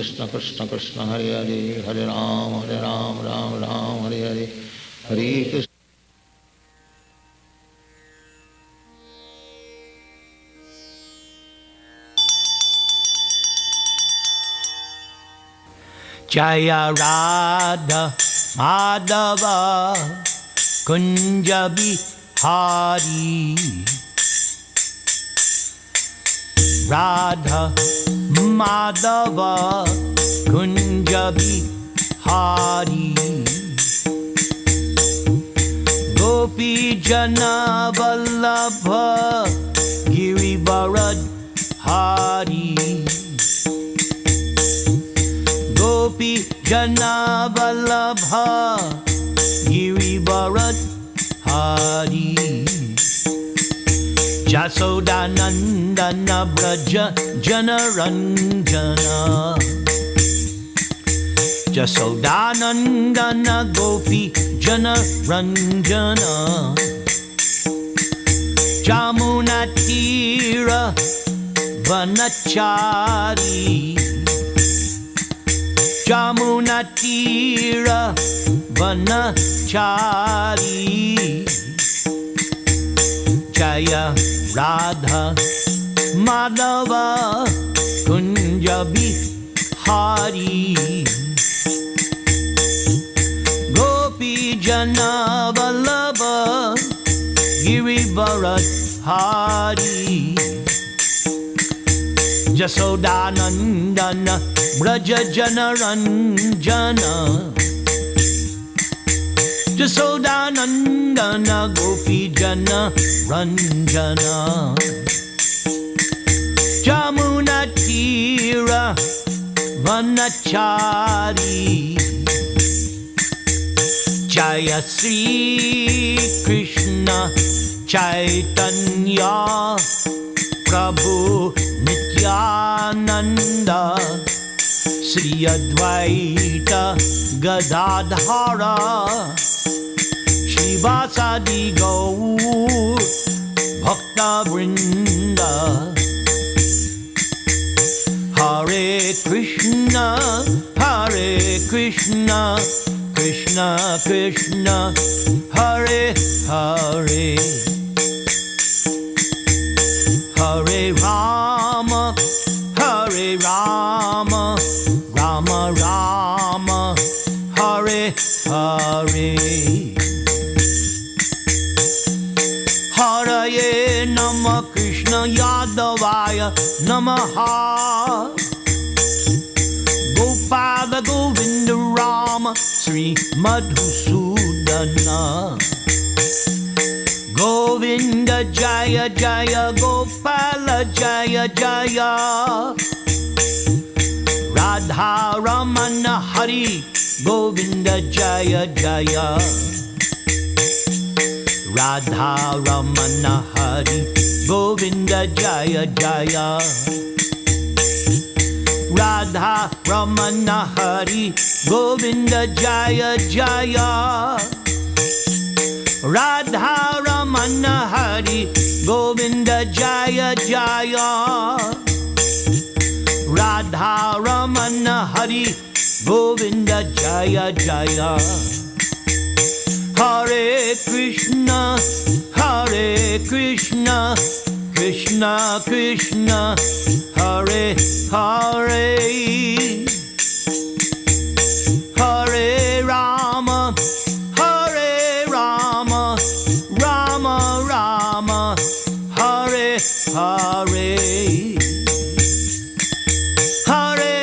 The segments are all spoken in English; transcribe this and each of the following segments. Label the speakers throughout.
Speaker 1: Krishna Krishna Krishna Hare Hare Hare Ram Ram Ram Hare Hare Hare Krishna. Jaya Radha Madhava Kunja Bihari Radha Madhava Kunja Bihari Gopi Jana Vallabha Girivarad Hari Gopi Jana Vallabha Girivarad Hari Jasodanandana Braja Jana Ranjana Jasodanandana Gopi Jana Ranjana Jamunatira Vanachari Jamunatira Vanachari Jaya Radha Madhava Kunja Bihari Gopi Jana Vallabha Girivarat Hari Jasodanandana Braja Jana Ranjana Jasodanandana Gopi Jana Ranjana Jamunatira Vanachari Jaya Sri Krishna Chaitanya Prabhu Nityananda Sri Advaita Gadadhara Shivasadi Gaur Bhakta Vrinda Hare Krishna Krishna Krishna Hare Hare Hare Rama Rama Rama Hare Hare Hare Nama Krishna Yadavaya Namaha Gopala Govinda Rama Sri Madhusudana Govinda Jaya Jaya Gopala Jaya Jaya Radha Ramana Hari Govinda Jaya Jaya Radha Ramana Hari Govinda Jaya Jaya Radha Ramana Hari Govinda Jaya Jaya Radha Ramana Hari Govinda Jaya Jaya Radha Ramana Hari Govinda Jaya Jaya Hare Krishna Krishna Krishna Hare Hare Hare Rama Rama Rama Hare Hare Hare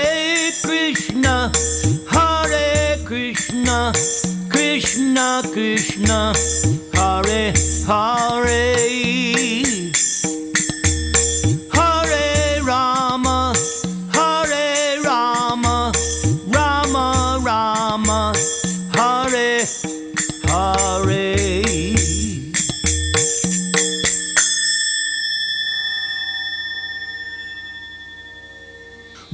Speaker 1: Krishna Krishna Krishna Hare Hare Hare Rama Rama Rama Hare Hare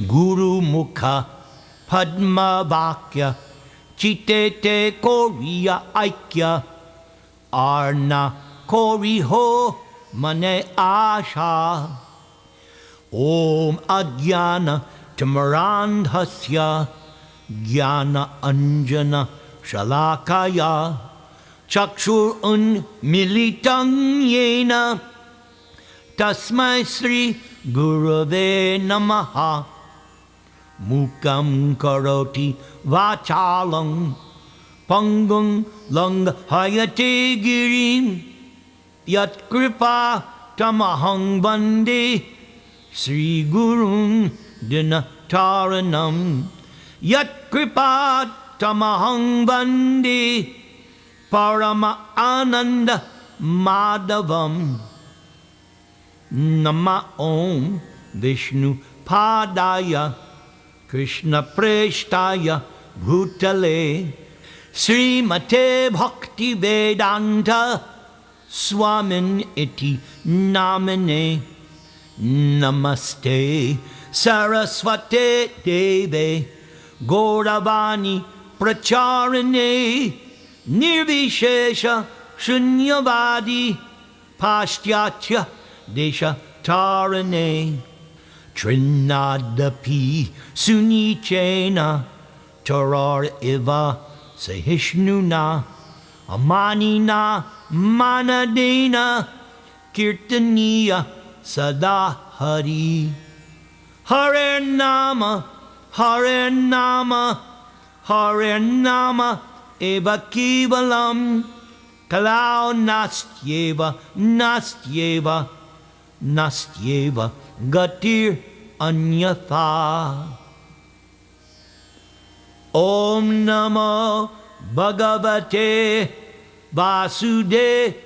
Speaker 1: Guru Mukha Padma Vakya Chitete Koriya Aikya Arna Koriho Mane Asha Om Adhyana Tamarandhasya Jnana Anjana Shalakaya Chakshur Unmilitam Yena Tasmai Sri Gurave Namaha Mukam Karoti Vachalam Pangum Langhayate Girim Yat Kripa Tamahang Bande Sri Gurun Dinataranam Yat Kripa Tamahang Bande Parama Ananda Madhavam Nama Om Vishnu Padaya Krishna Preshtaya Bhutale Srimate Bhakti Vedanta Swamin Iti Namine Namaste Saraswate Deve Gauravani Pracharane Nirvishesha Shunyavadi Pashtyacha Desha Tarane Trinadapi Sunichena Tarar Iva Sahishnuna Amanina Manadena Kirtaniya Sada Hari Hare Nama Hare Nama Hare Nama Eva Kivalam Kalau Nastyeva Nastyeva Nastyeva Gatir Anyatha Om Namo Bhagavate Vasudevaya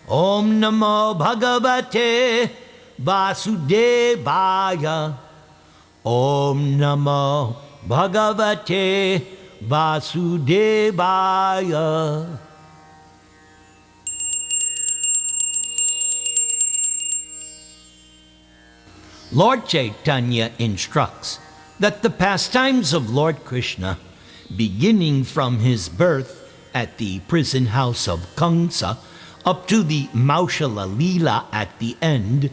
Speaker 1: Om Namo Bhagavate Vasudevaya Om Namo Bhagavate Vasudevaya. Lord Chaitanya instructs that the pastimes of Lord Krishna, beginning from his birth at the prison house of Kamsa up to the Maushala Leela at the end,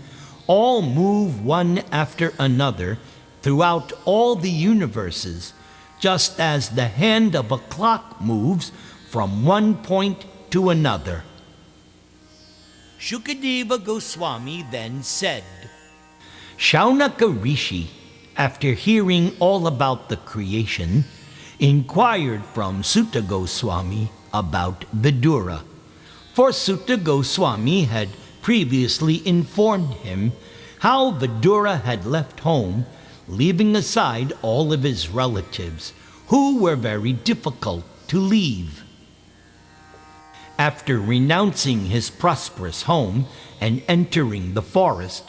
Speaker 1: all move one after another throughout all the universes, just as the hand of a clock moves from one point to another. Shukadeva Goswami then said, Shaunaka Rishi, after hearing all about the creation, inquired from Sutta Goswami about Vidura, for Sutta Goswami had previously informed him how Vidura had left home, leaving aside all of his relatives, who were very difficult to leave. After renouncing his prosperous home and entering the forest,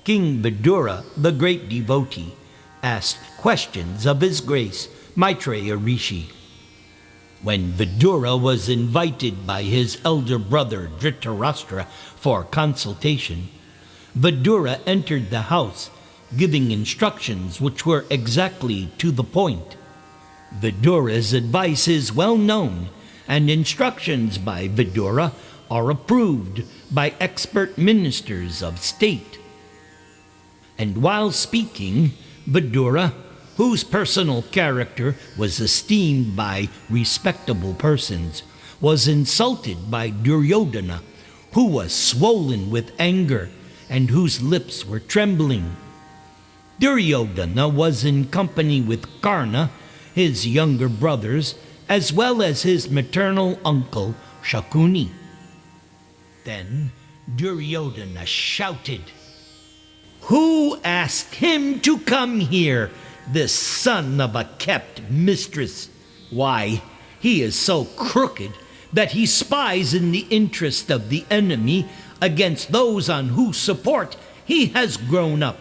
Speaker 1: King Vidura, the great devotee, asked questions of His Grace Maitreya Rishi. When Vidura was invited by his elder brother Dhritarashtra for consultation, Vidura entered the house, giving instructions which were exactly to the point. Vidura's advice is well known, and instructions by Vidura are approved by expert ministers of state. And while speaking, Vidura, whose personal character was esteemed by respectable persons, was insulted by Duryodhana, who was swollen with anger and whose lips were trembling. Duryodhana was in company with Karna, his younger brothers, as well as his maternal uncle Shakuni. Then Duryodhana shouted, "Who asked him to come here, this son of a kept mistress? Why, he is so crooked that he spies in the interest of the enemy against those on whose support he has grown up.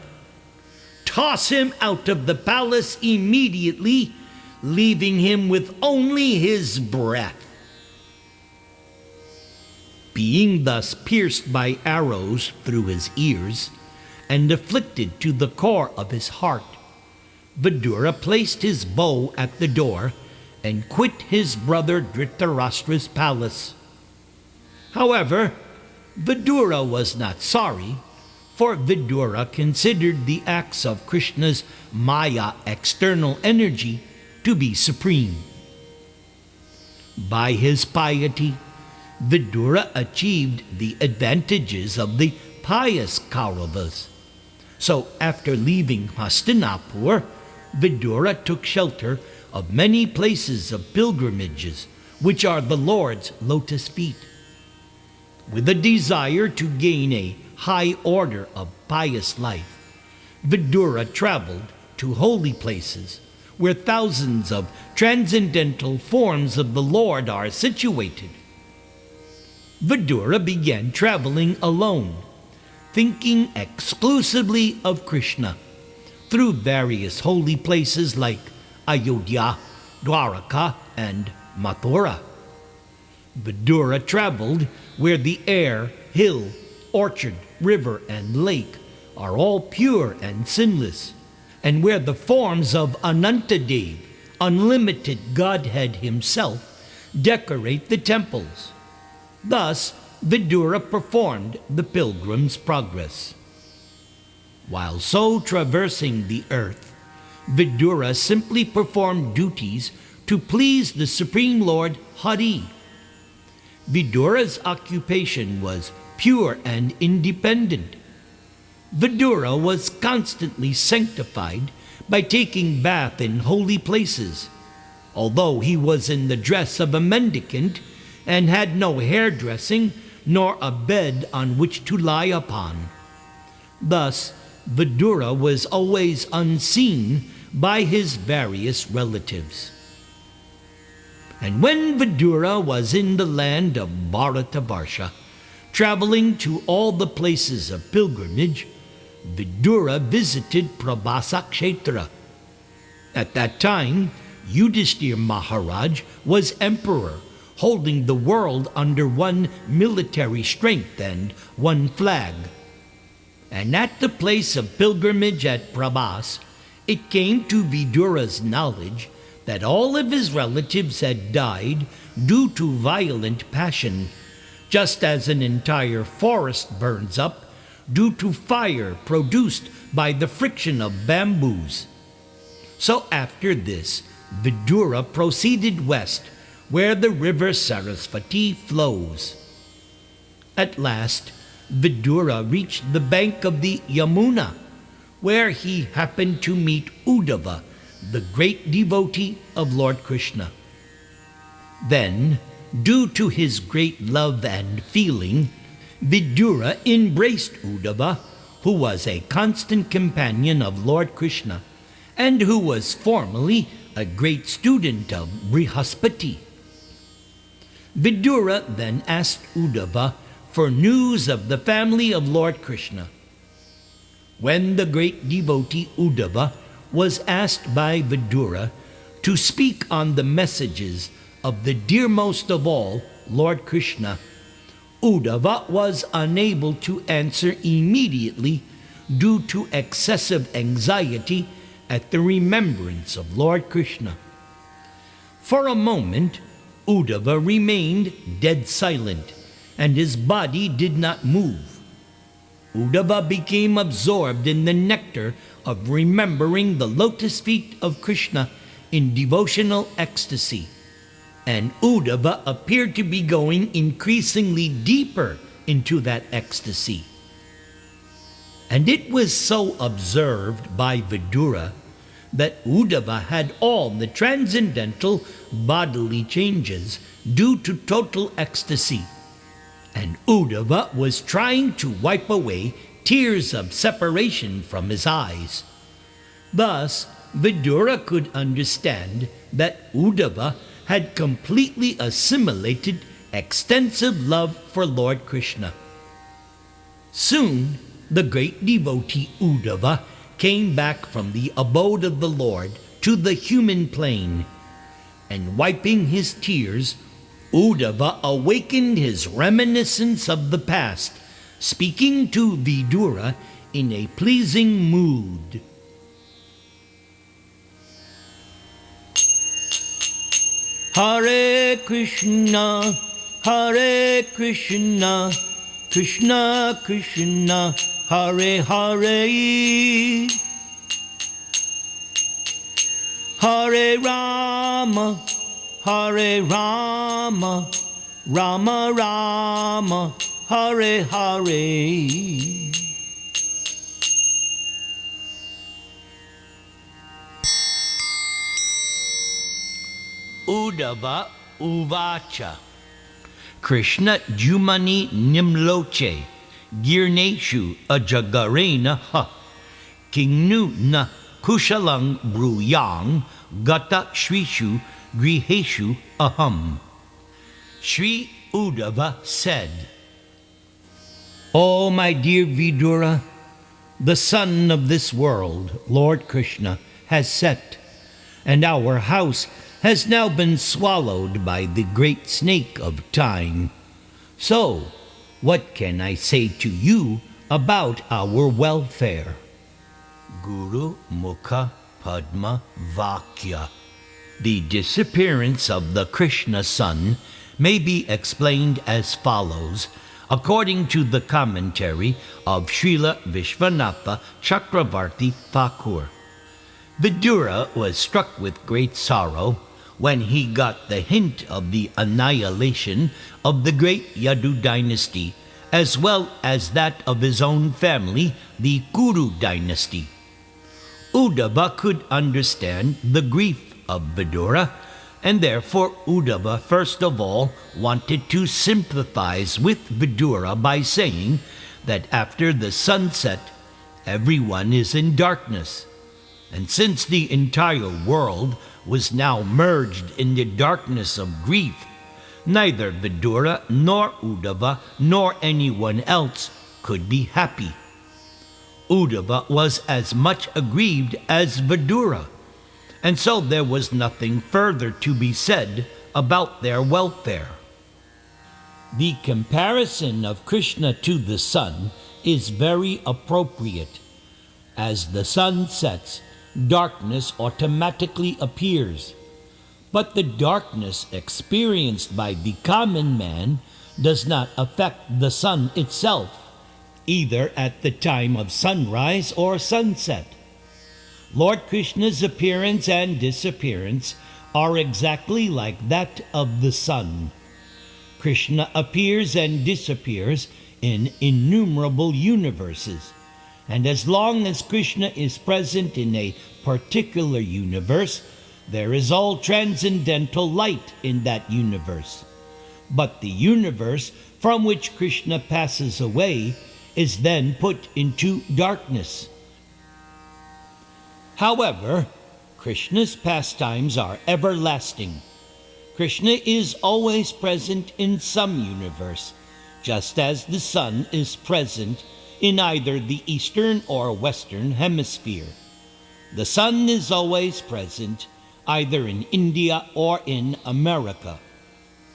Speaker 1: Toss him out of the palace immediately, leaving him with only his breath." Being thus pierced by arrows through his ears, and afflicted to the core of his heart, Vidura placed his bow at the door and quit his brother Dhritarashtra's palace. However, Vidura was not sorry, For Vidura considered the acts of Krishna's Maya external energy to be supreme. By his piety, Vidura achieved the advantages of the pious Kauravas. So after leaving Hastinapur, Vidura took shelter of many places of pilgrimages, which are the Lord's lotus feet. With a desire to gain a high order of pious life, Vidura traveled to holy places where thousands of transcendental forms of the Lord are situated. Vidura began traveling alone, thinking exclusively of Krishna, through various holy places like Ayodhya, Dwaraka, and Mathura. Vidura traveled where the air, hill, orchard, river, and lake are all pure and sinless, and where the forms of Anantadev, unlimited Godhead himself, decorate the temples. Thus, Vidura performed the pilgrim's progress. While so traversing the earth, Vidura simply performed duties to please the Supreme Lord Hari. Vidura's occupation was pure and independent. Vidura was constantly sanctified by taking bath in holy places, although he was in the dress of a mendicant and had no hairdressing nor a bed on which to lie upon. Thus, Vidura was always unseen by his various relatives. And when Vidura was in the land of Bharatavarsha, traveling to all the places of pilgrimage, Vidura visited Prabhasa Kshetra. At that time, Yudhishthira Maharaj was emperor, holding the world under one military strength and one flag. And at the place of pilgrimage at Prabhas, it came to Vidura's knowledge that all of his relatives had died due to violent passion, just as an entire forest burns up due to fire produced by the friction of bamboos. So after this, Vidura proceeded west, where the river Sarasvati flows. At last, Vidura reached the bank of the Yamuna, where he happened to meet Uddhava, the great devotee of Lord Krishna. Then, due to his great love and feeling, Vidura embraced Uddhava, who was a constant companion of Lord Krishna, and who was formerly a great student of Brihaspati. Vidura then asked Uddhava for news of the family of Lord Krishna. When the great devotee Uddhava was asked by Vidura to speak on the messages of the dearmost of all, Lord Krishna, Uddhava was unable to answer immediately due to excessive anxiety at the remembrance of Lord Krishna. For a moment, Uddhava remained dead silent, and his body did not move. Uddhava became absorbed in the nectar of remembering the lotus feet of Krishna in devotional ecstasy, and Uddhava appeared to be going increasingly deeper into that ecstasy. And it was so observed by Vidura that Uddhava had all the transcendental bodily changes due to total ecstasy, and Uddhava was trying to wipe away tears of separation from his eyes. Thus, Vidura could understand that Uddhava had completely assimilated extensive love for Lord Krishna. Soon, the great devotee Uddhava came back from the abode of the Lord to the human plane, and wiping his tears, Uddhava awakened his reminiscence of the past, speaking to Vidura in a pleasing mood. Hare Krishna, Krishna Krishna, Hare Hare, Hare Rama, Hare Rama, Rama Rama, Hare Hare. Uddhava Uvacha. Krishna Jumani Nimloche, Girneshu Ajagarena Ha, Kingnu Na Kushalang Bruyang, Gata Shrishu Griheshu Aham. Sri Uddhava said, "O my dear Vidura, the sun of this world, Lord Krishna, has set, and our house has now been swallowed by the great snake of time. So, what can I say to you about our welfare?" Guru Mukha Padma Vakya. The disappearance of the Krishna sun may be explained as follows, according to the commentary of Srila Vishwanatha Chakravarti Thakur. Vidura was struck with great sorrow when he got the hint of the annihilation of the great Yadu dynasty, as well as that of his own family, the Kuru dynasty. Uddhava could understand the grief of Vidura, and therefore Uddhava first of all wanted to sympathize with Vidura by saying that after the sunset, everyone is in darkness. And since the entire world was now merged in the darkness of grief, neither Vidura nor Uddhava nor anyone else could be happy. Uddhava was as much aggrieved as Vidura, and so there was nothing further to be said about their welfare. The comparison of Krishna to the sun is very appropriate. As the sun sets, darkness automatically appears. But the darkness experienced by the common man does not affect the sun itself, either at the time of sunrise or sunset. Lord Krishna's appearance and disappearance are exactly like that of the sun. Krishna appears and disappears in innumerable universes. And as long as Krishna is present in a particular universe, there is all transcendental light in that universe. But the universe from which Krishna passes away is then put into darkness. However, Krishna's pastimes are everlasting. Krishna is always present in some universe, just as the sun is present in either the eastern or western hemisphere. The sun is always present either in India or in America.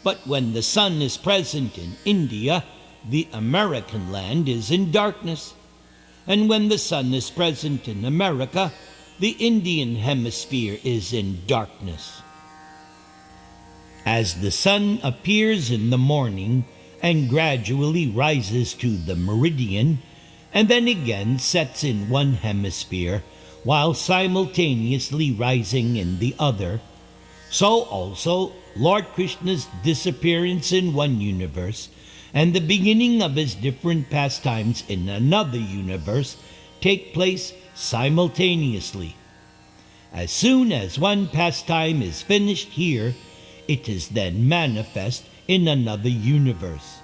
Speaker 1: But when the sun is present in India, the American land is in darkness. And when the sun is present in America, the Indian hemisphere is in darkness. As the sun appears in the morning and gradually rises to the meridian, and then again sets in one hemisphere, while simultaneously rising in the other, so also Lord Krishna's disappearance in one universe and the beginning of his different pastimes in another universe take place simultaneously. As soon as one pastime is finished here, it is then manifest in another universe.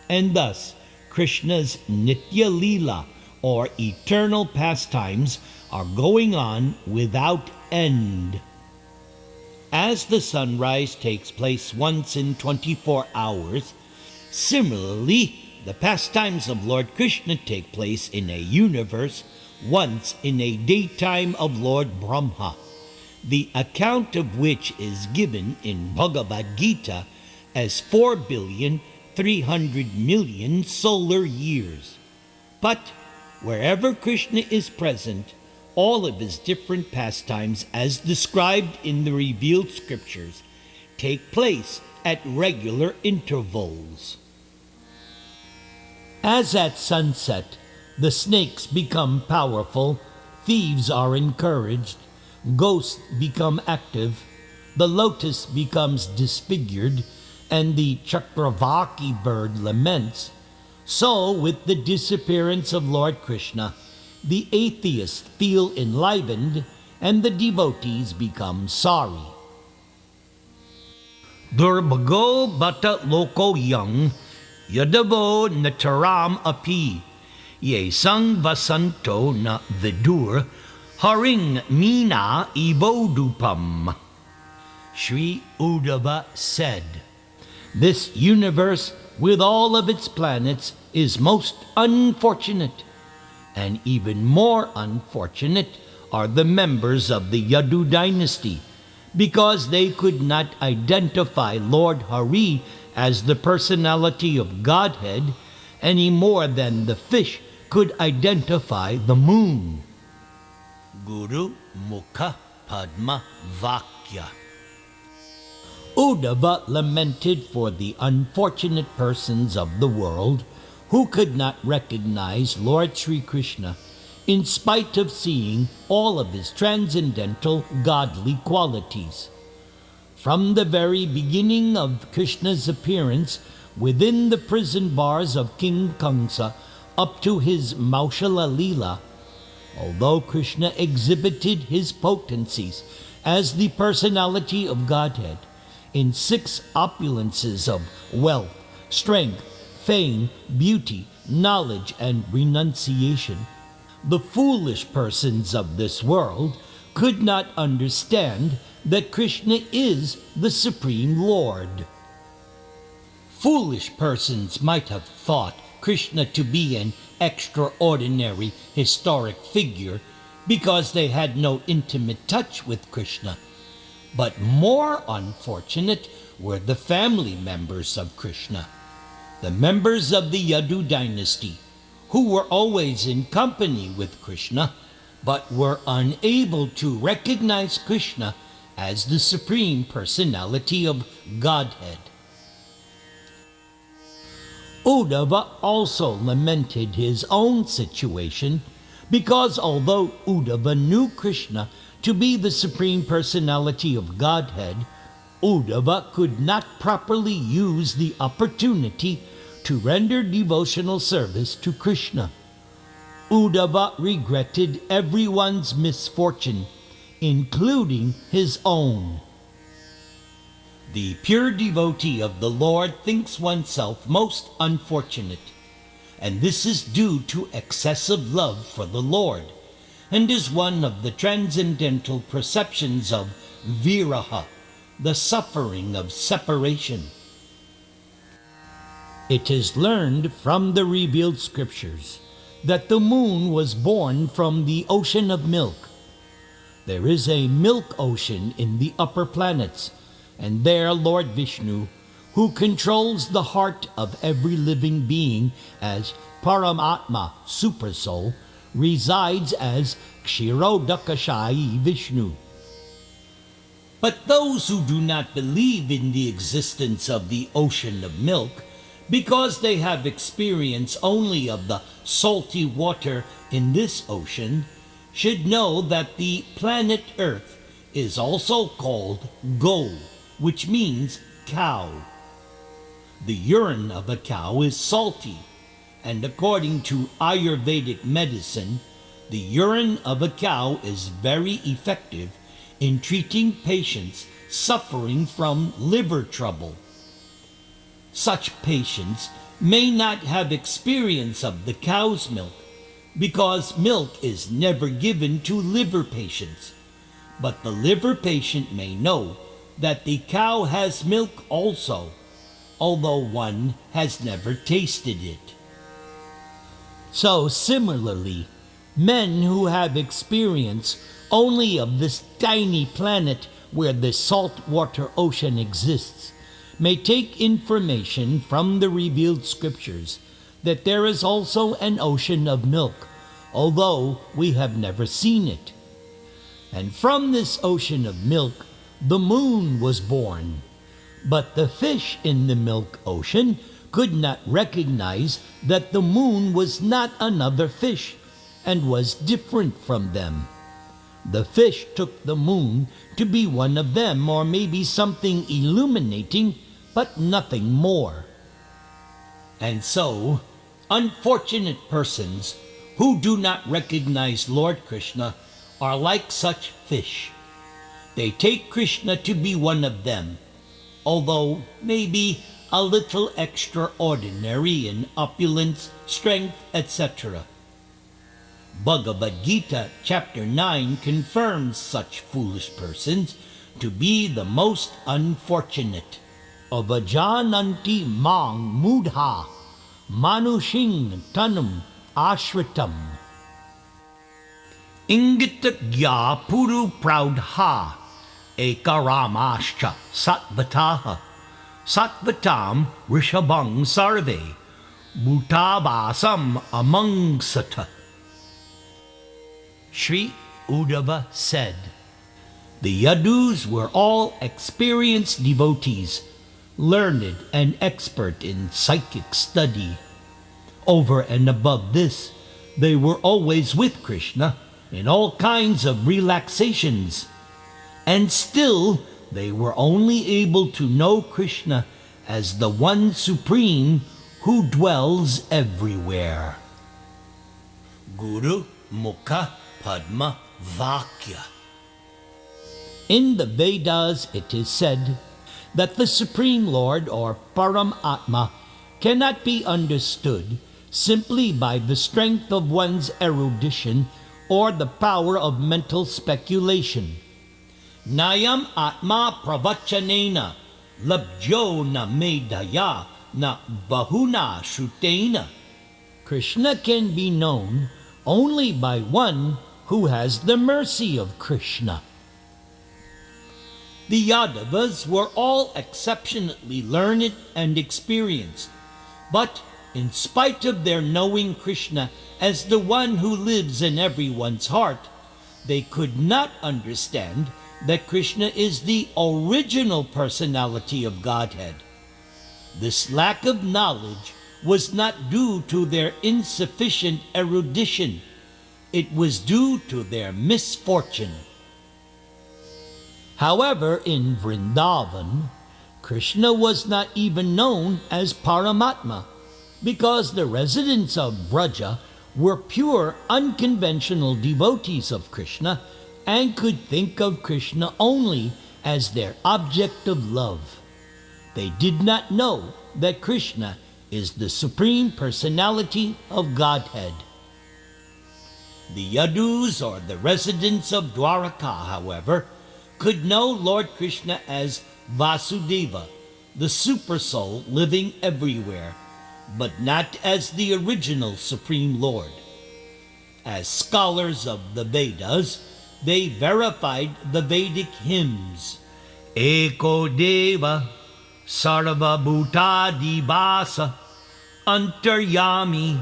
Speaker 1: And thus, Krishna's Nitya-lila, or eternal pastimes, are going on without end. As the sunrise takes place once in 24 hours, similarly, the pastimes of Lord Krishna take place in a universe once in a daytime of Lord Brahma, the account of which is given in Bhagavad Gita as 4,300,000,000 solar years. But wherever Krishna is present, all of his different pastimes, as described in the revealed scriptures, take place at regular intervals. As at sunset, The snakes become powerful, thieves are encouraged, ghosts become active, the lotus becomes disfigured, and the Chakravaki bird laments. So, with the disappearance of Lord Krishna, the atheists feel enlivened and the devotees become sorry. Durbago bata loko young, yadavo nataram api, ye sang vasanto na vidur, haring mina evodupam. Sri Uddhava said, "This universe, with all of its planets, is most unfortunate, and even more unfortunate are the members of the Yadu dynasty, because they could not identify Lord Hari as the personality of Godhead any more than the fish could identify the moon." Guru Mukha Padma Vakya. Uddhava lamented for the unfortunate persons of the world who could not recognize Lord Sri Krishna in spite of seeing all of his transcendental godly qualities. From the very beginning of Krishna's appearance within the prison bars of King Kamsa up to his Maushala Leela, although Krishna exhibited his potencies as the personality of Godhead in 6 opulences of wealth, strength, fame, beauty, knowledge, and renunciation, the foolish persons of this world could not understand that Krishna is the Supreme Lord. Foolish persons might have thought Krishna to be an extraordinary historic figure because they had no intimate touch with Krishna. But more unfortunate were the family members of Krishna, the members of the Yadu dynasty, who were always in company with Krishna, but were unable to recognize Krishna as the Supreme Personality of Godhead. Uddhava also lamented his own situation because although Uddhava knew Krishna to be the Supreme Personality of Godhead, Uddhava could not properly use the opportunity to render devotional service to Krishna. Uddhava regretted everyone's misfortune, including his own. The pure devotee of the Lord thinks oneself most unfortunate, and this is due to excessive love for the Lord, and is one of the transcendental perceptions of viraha, the suffering of separation. It is learned from the revealed scriptures that the moon was born from the ocean of milk. There is a milk ocean in the upper planets, and there Lord Vishnu, who controls the heart of every living being as Paramatma, Supersoul, resides as Kshirodakashayi Vishnu. But those who do not believe in the existence of the ocean of milk, because they have experience only of the salty water in this ocean, should know that the planet Earth is also called Go, which means cow. The urine of a cow is salty, and according to Ayurvedic medicine, the urine of a cow is very effective in treating patients suffering from liver trouble. Such patients may not have experience of the cow's milk because milk is never given to liver patients, but the liver patient may know that the cow has milk also, although one has never tasted it. So similarly, men who have experience only of this tiny planet where the saltwater ocean exists may take information from the revealed scriptures that there is also an ocean of milk, although we have never seen it. And from this ocean of milk, the moon was born. But the fish in the milk ocean could not recognize that the moon was not another fish and was different from them. The fish took the moon to be one of them, or maybe something illuminating, but nothing more. And so, unfortunate persons who do not recognize Lord Krishna are like such fish. They take Krishna to be one of them, although maybe a little extraordinary in opulence, strength, etc. Bhagavad Gita chapter 9 confirms such foolish persons to be the most unfortunate. Avajananti mang mudha manushing tanum ashritam. Ingita gya puru praudha ekaramascha satvataha satvatam rishabang sarve bhutabasam amangsata. Sri Uddhava said, the Yadus were all experienced devotees, learned and expert in psychic study. Over and above this, they were always with Krishna in all kinds of relaxations, and still they were only able to know Krishna as the one supreme who dwells everywhere. Guru Mukha Padma Vakya. In the Vedas it is said that the Supreme Lord, or Paramatma, cannot be understood simply by the strength of one's erudition or the power of mental speculation. Nayam Atma Pravachanena Labjo na Medhaya na Bahuna Shrutena. Krishna can be known only by one who has the mercy of Krishna. The Yadavas were all exceptionally learned and experienced, but in spite of their knowing Krishna as the one who lives in everyone's heart, they could not understand that Krishna is the original personality of Godhead. This lack of knowledge was not due to their insufficient erudition. It was due to their misfortune. However, in Vrindavan, Krishna was not even known as Paramatma, because the residents of Vraja were pure, unconventional devotees of Krishna and could think of Krishna only as their object of love. They did not know that Krishna is the Supreme Personality of Godhead. The Yadus, or the residents of Dwaraka, however, could know Lord Krishna as Vasudeva, the Super Soul living everywhere, but not as the original Supreme Lord. As scholars of the Vedas, they verified the Vedic hymns. Eko Deva Sarva Bhutadi Vasa Antaryami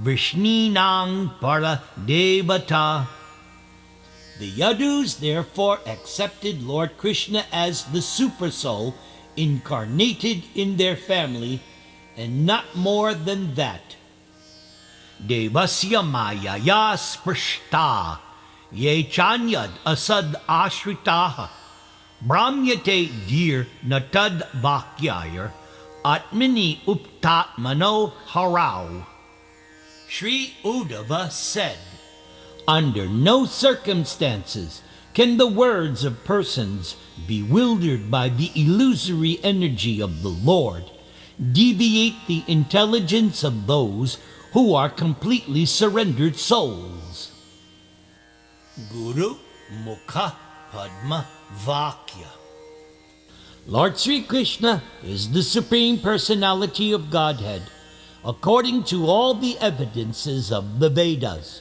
Speaker 1: Vrishninang Para Devata. The Yadus therefore accepted Lord Krishna as the Super Soul incarnated in their family, and not more than that. Devasya Mayaya Sprishta Ye Chanyad Asad Ashritaha Brahmyate Dhir Natad Vakyayar Atmini Uptatmano Harau. Sri Uddhava said, under no circumstances can the words of persons bewildered by the illusory energy of the Lord deviate the intelligence of those who are completely surrendered souls. Guru Mukha Padma Vakya. Lord Sri Krishna is the Supreme Personality of Godhead, according to all the evidences of the Vedas.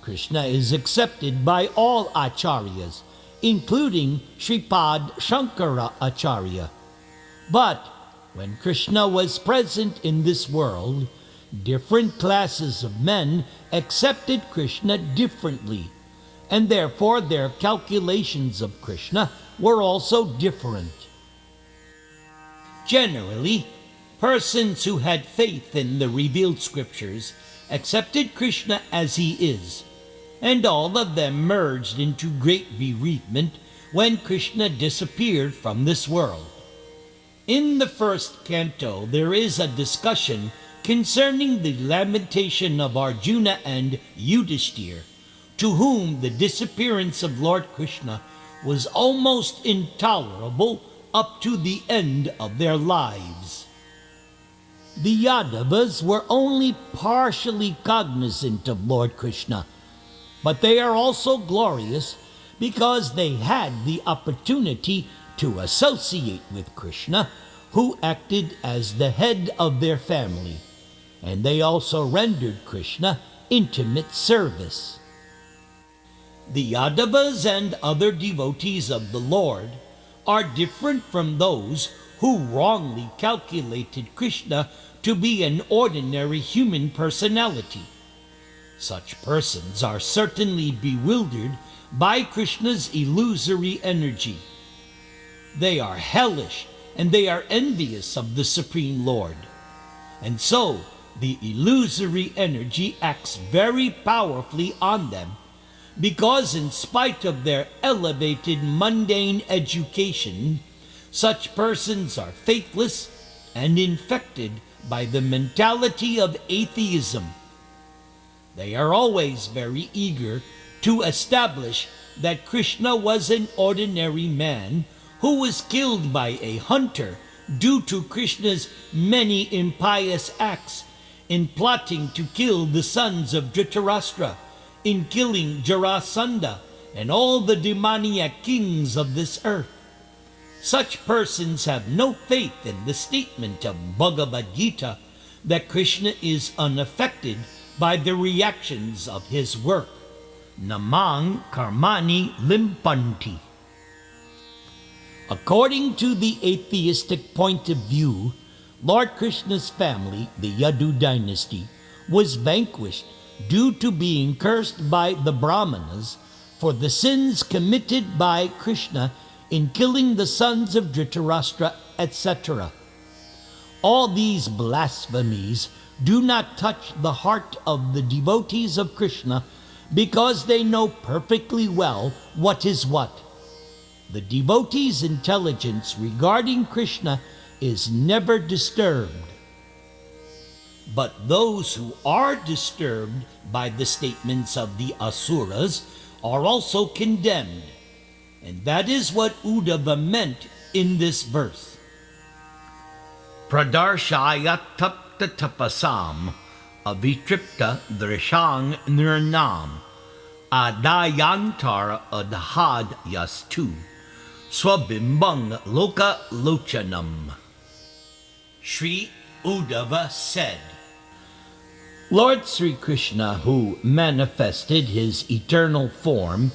Speaker 1: Krishna is accepted by all acharyas, including Sripad Shankara Acharya. But when Krishna was present in this world, different classes of men accepted Krishna differently, and therefore their calculations of Krishna were also different. Generally, Persons who had faith in the revealed scriptures accepted Krishna as he is, and all of them merged into great bereavement when Krishna disappeared from this world. In the first canto, there is a discussion concerning the lamentation of Arjuna and Yudhishthir, to whom the disappearance of Lord Krishna was almost intolerable up to the end of their lives. The Yadavas were only partially cognizant of Lord Krishna, but they are also glorious because they had the opportunity to associate with Krishna, who acted as the head of their family, and they also rendered Krishna intimate service. The Yadavas and other devotees of the Lord are different from those who wrongly calculated Krishna to be an ordinary human personality. Such persons are certainly bewildered by Krishna's illusory energy. They are hellish and they are envious of the Supreme Lord. And so, the illusory energy acts very powerfully on them, because in spite of their elevated mundane education, such persons are faithless and infected by the mentality of atheism. They are always very eager to establish that Krishna was an ordinary man who was killed by a hunter due to Krishna's many impious acts in plotting to kill the sons of Dhritarashtra, in killing Jarasandha and all the demoniac kings of this earth. Such persons have no faith in the statement of Bhagavad Gita that Krishna is unaffected by the reactions of his work. Namang karmani limpanti. According to the atheistic point of view, Lord Krishna's family, the Yadu dynasty, was vanquished due to being cursed by the Brahmanas for the sins committed by Krishna in killing the sons of Dhritarashtra, etc. All these blasphemies do not touch the heart of the devotees of Krishna because they know perfectly well what is what. The devotee's intelligence regarding Krishna is never disturbed. But those who are disturbed by the statements of the Asuras are also condemned. And that is what Uddhava meant in this verse. Pradarshaya tapta tapasam avitripta drishang nirnam adayantara adhad yastu swabimbang loka lochanam. Sri Uddhava said, Lord Sri Krishna, who manifested his eternal form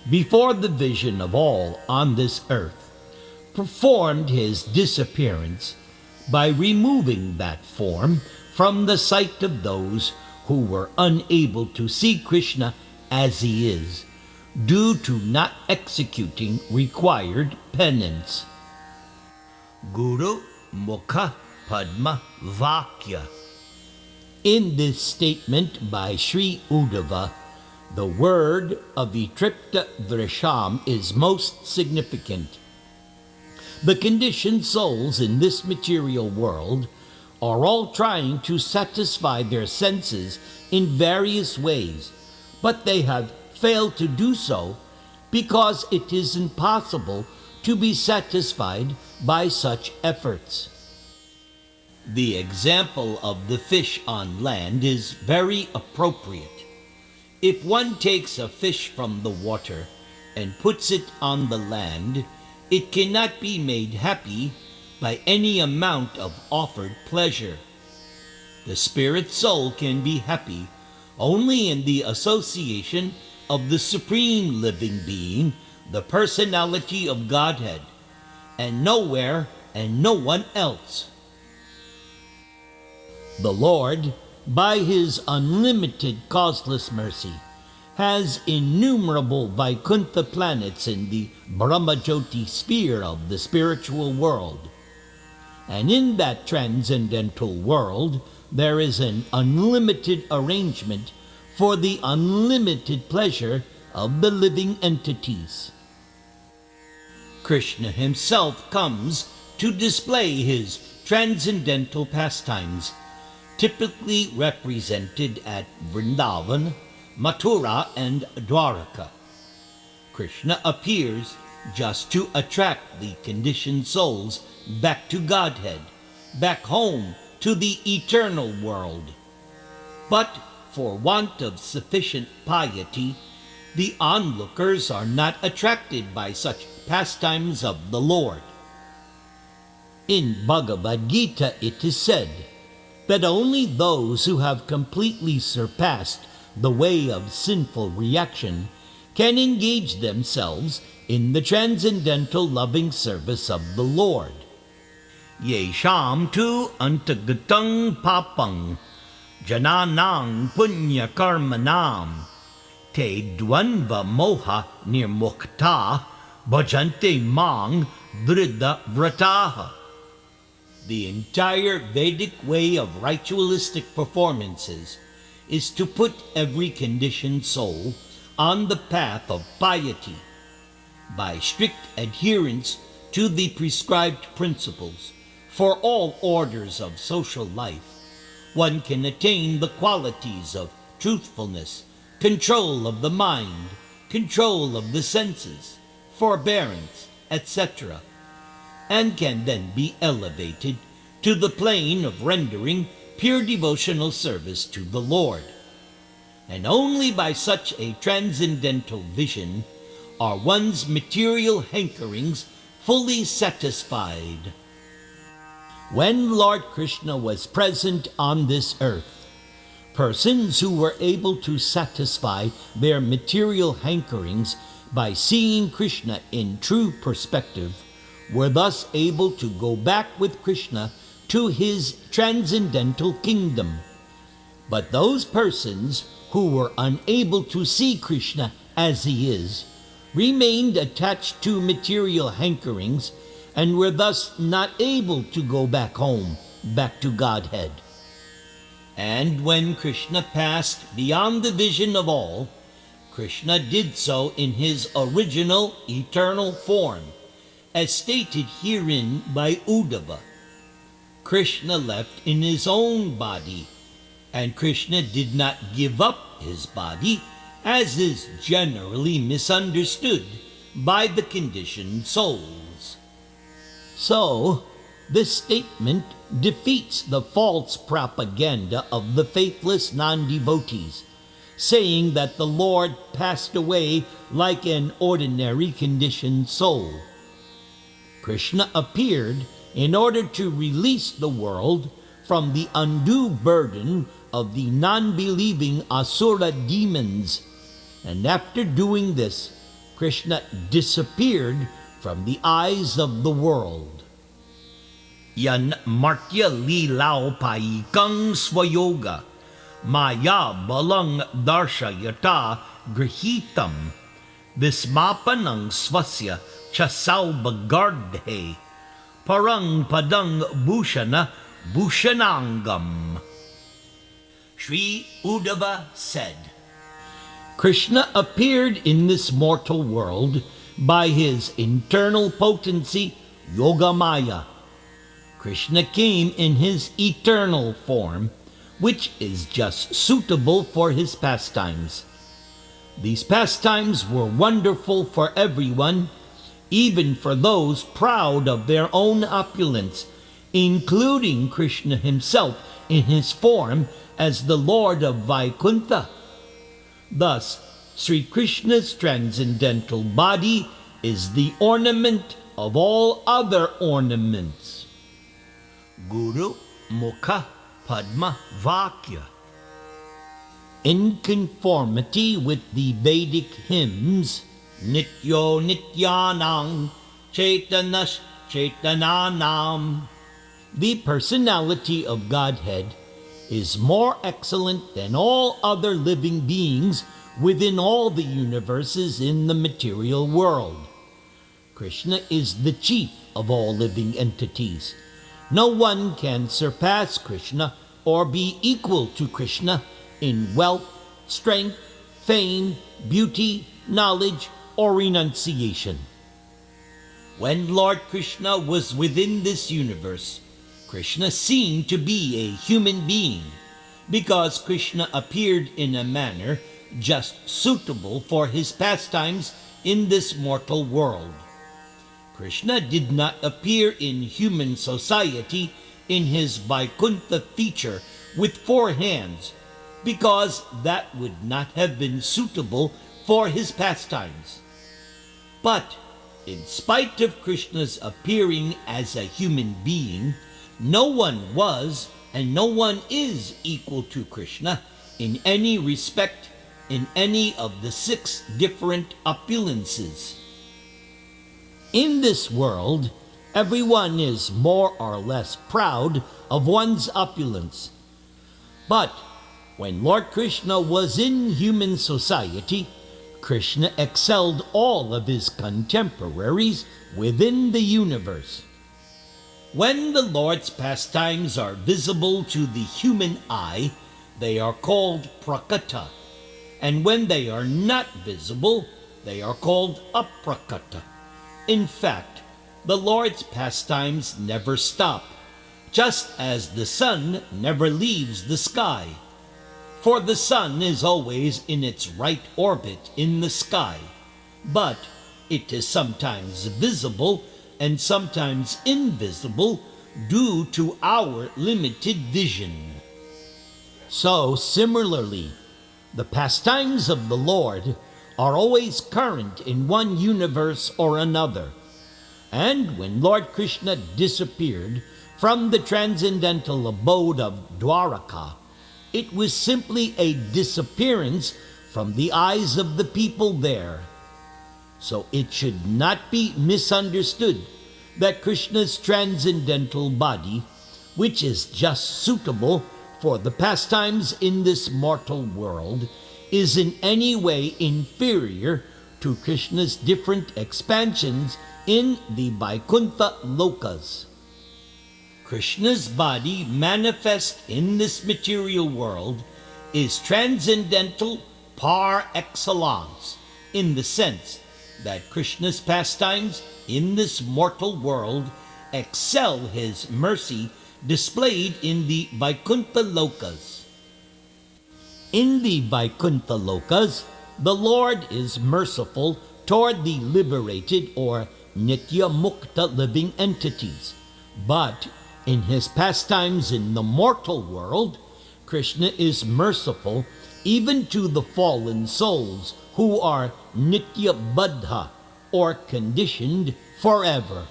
Speaker 1: before the vision of all on this earth, performed his disappearance by removing that form from the sight of those who were unable to see Krishna as he is, due to not executing required penance. Guru Mukha Padma Vakya. In this statement by Sri Uddhava, the word avitripta drisham is most significant. The conditioned souls in this material world are all trying to satisfy their senses in various ways, but they have failed to do so because it is impossible to be satisfied by such efforts. The example of the fish on land is very appropriate. If one takes a fish from the water and puts it on the land, it cannot be made happy by any amount of offered pleasure. The spirit soul can be happy only in the association of the Supreme Living Being, the Personality of Godhead, and nowhere and no one else. The Lord, by his unlimited causeless mercy, has innumerable Vaikuntha planets in the Brahmajyoti sphere of the spiritual world. And in that transcendental world, there is an unlimited arrangement for the unlimited pleasure of the living entities. Krishna himself comes to display his transcendental pastimes, typically represented at Vrindavan, Mathura, and Dwaraka. Krishna appears just to attract the conditioned souls back to Godhead, back home to the eternal world. But for want of sufficient piety, the onlookers are not attracted by such pastimes of the Lord. In Bhagavad Gita it is said that only those who have completely surpassed the way of sinful reaction can engage themselves in the transcendental loving service of the Lord. Yesham tu antagatung papang jananang punya karmanam te dvanva moha nirmukta bhajante mang dhrida vrataha. The entire Vedic way of ritualistic performances is to put every conditioned soul on the path of piety. By strict adherence to the prescribed principles for all orders of social life, one can attain the qualities of truthfulness, control of the mind, control of the senses, forbearance, etc., and can then be elevated to the plane of rendering pure devotional service to the Lord. And only by such a transcendental vision are one's material hankerings fully satisfied. When Lord Krishna was present on this earth, persons who were able to satisfy their material hankerings by seeing Krishna in true perspective were thus able to go back with Krishna to his transcendental kingdom. But those persons who were unable to see Krishna as he is remained attached to material hankerings and were thus not able to go back home, back to Godhead. And when Krishna passed beyond the vision of all, Krishna did so in his original eternal form, as stated herein by Uddhava. Krishna left in his own body, and Krishna did not give up his body, as is generally misunderstood by the conditioned souls. So, this statement defeats the false propaganda of the faithless non-devotees, saying that the Lord passed away like an ordinary conditioned soul. Krishna appeared in order to release the world from the undue burden of the non-believing asura demons, and after doing this, Krishna disappeared from the eyes of the world. Yan martya lilaw paikang swayoga maya balang darshayata grihitam vismapanang swasya chasaw bagardhe parang padang bhushana bhushanangam. Sri Uddhava said, Krishna appeared in this mortal world by his internal potency, Yogamaya. Krishna came in his eternal form, which is just suitable for his pastimes. These pastimes were wonderful for everyone, even for those proud of their own opulence, including Krishna himself in his form as the Lord of Vaikuntha. Thus, Sri Krishna's transcendental body is the ornament of all other ornaments. Guru Mukha Padma Vakya. In conformity with the Vedic hymns, Nityo Nityanang Chaitanash Chaitananam, the personality of Godhead is more excellent than all other living beings within all the universes in the material world. Krishna is the chief of all living entities, No one can surpass Krishna or be equal to Krishna in wealth, strength, fame, beauty, knowledge, or renunciation. When Lord Krishna was within this universe, Krishna seemed to be a human being because Krishna appeared in a manner just suitable for his pastimes in this mortal world. Krishna did not appear in human society in his Vaikuntha feature with 4 hands, because that would not have been suitable for his pastimes. But in spite of Krishna's appearing as a human being, no one was and no one is equal to Krishna in any respect in any of the 6 different opulences. In this world, everyone is more or less proud of one's opulence. But when Lord Krishna was in human society, Krishna excelled all of his contemporaries within the universe. When the Lord's pastimes are visible to the human eye, they are called prakata, and when they are not visible, they are called aprakata. In fact, the Lord's pastimes never stop, just as the sun never leaves the sky. For the sun is always in its right orbit in the sky, but it is sometimes visible and sometimes invisible due to our limited vision. So similarly, the pastimes of the Lord are always current in one universe or another. And when Lord Krishna disappeared from the transcendental abode of Dwaraka, it was simply a disappearance from the eyes of the people there. So it should not be misunderstood that Krishna's transcendental body, which is just suitable for the pastimes in this mortal world, is in any way inferior to Krishna's different expansions in the Vaikuntha lokas. Krishna's body manifest in this material world is transcendental par excellence, in the sense that Krishna's pastimes in this mortal world excel his mercy displayed in the Vaikuntha lokas. In the Vaikuntha lokas, the Lord is merciful toward the liberated or nitya mukta living entities, but in his pastimes in the mortal world, Krishna is merciful even to the fallen souls who are nitya baddha, or conditioned forever.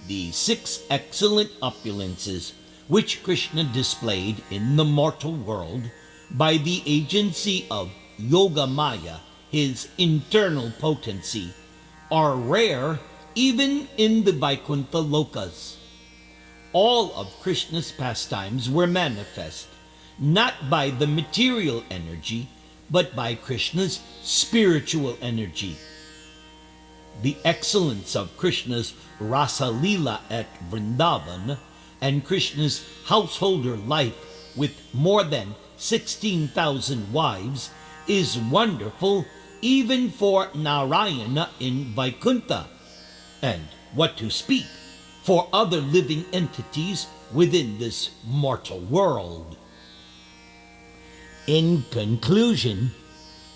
Speaker 1: The 6 excellent opulences which Krishna displayed in the mortal world by the agency of Yoga Maya, his internal potency, are rare even in the Vaikuntha lokas. All of Krishna's pastimes were manifest, not by the material energy, but by Krishna's spiritual energy. The excellence of Krishna's Rasa Lila at Vrindavan and Krishna's householder life with more than 16,000 wives is wonderful even for Narayana in Vaikuntha, and what to speak for other living entities within this mortal world. In conclusion,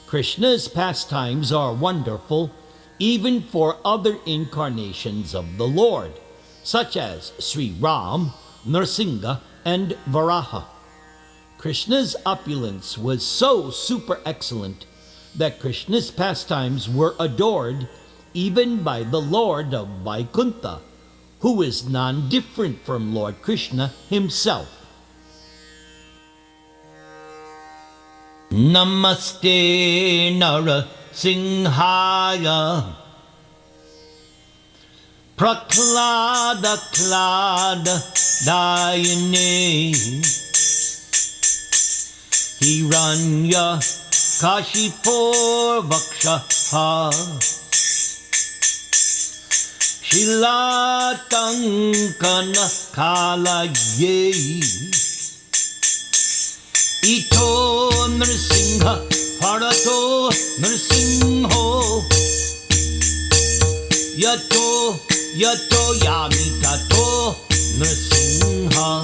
Speaker 1: Krishna's pastimes are wonderful even for other incarnations of the Lord, such as Sri Ram, Narsingha, and Varaha. Krishna's opulence was so super excellent that Krishna's pastimes were adored even by the Lord of Vaikuntha, who is non-different from Lord Krishna himself. Namaste Nara Singhaya Praklada Klada Dayane Hiranya Kashipur Vakshaha Shilatankana Kalaye Ito Nrsimha Harato Nrsimho Yato Yamitato Nrsimha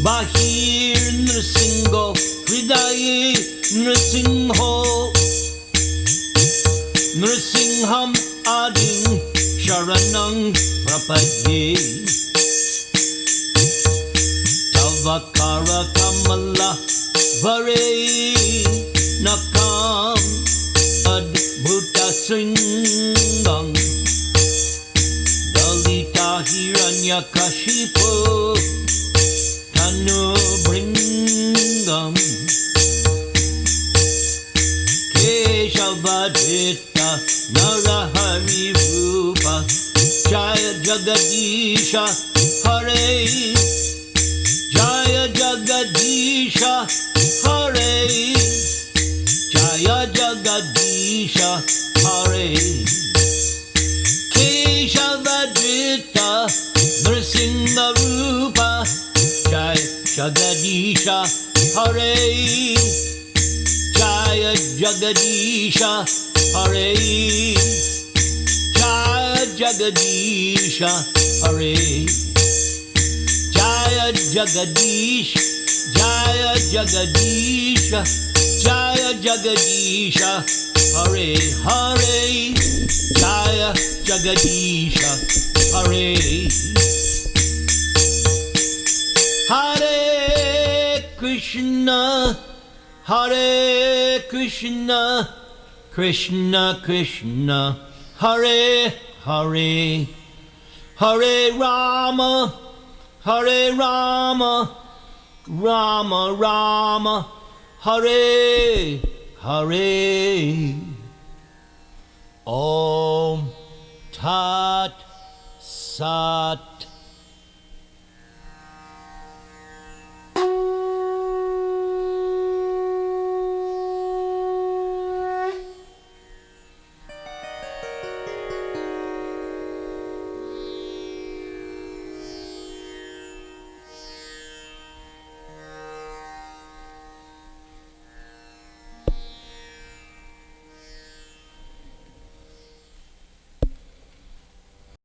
Speaker 1: Bahir Nrsimho Hridaye Nrsimho Nrsimham Ading Sharanang Prapadye Tavakara Kamala Vare Nakam Adbhuta Singam Dalita Hiranyakashipu Tanu Bringam Keshavadita Narahari Rupa Jaya Jagadisha Hare Jaya Jagadisha Hare Jaya Jagadisha Hare Keshavadita Nrsimha Rupa Jaya Jagadisha Hare Jaya Jagadisha Hare Jaya Jagadisha Hare Jaya Jagadish Jaya Jagadisha Jaya Jagadisha Hare Hare Jaya Jagadisha Hare Hare Krishna Hare Krishna, Krishna Krishna, Hare Hare, Hare Rama, Hare Rama, Rama Rama, Hare Hare. Om Tat Sat.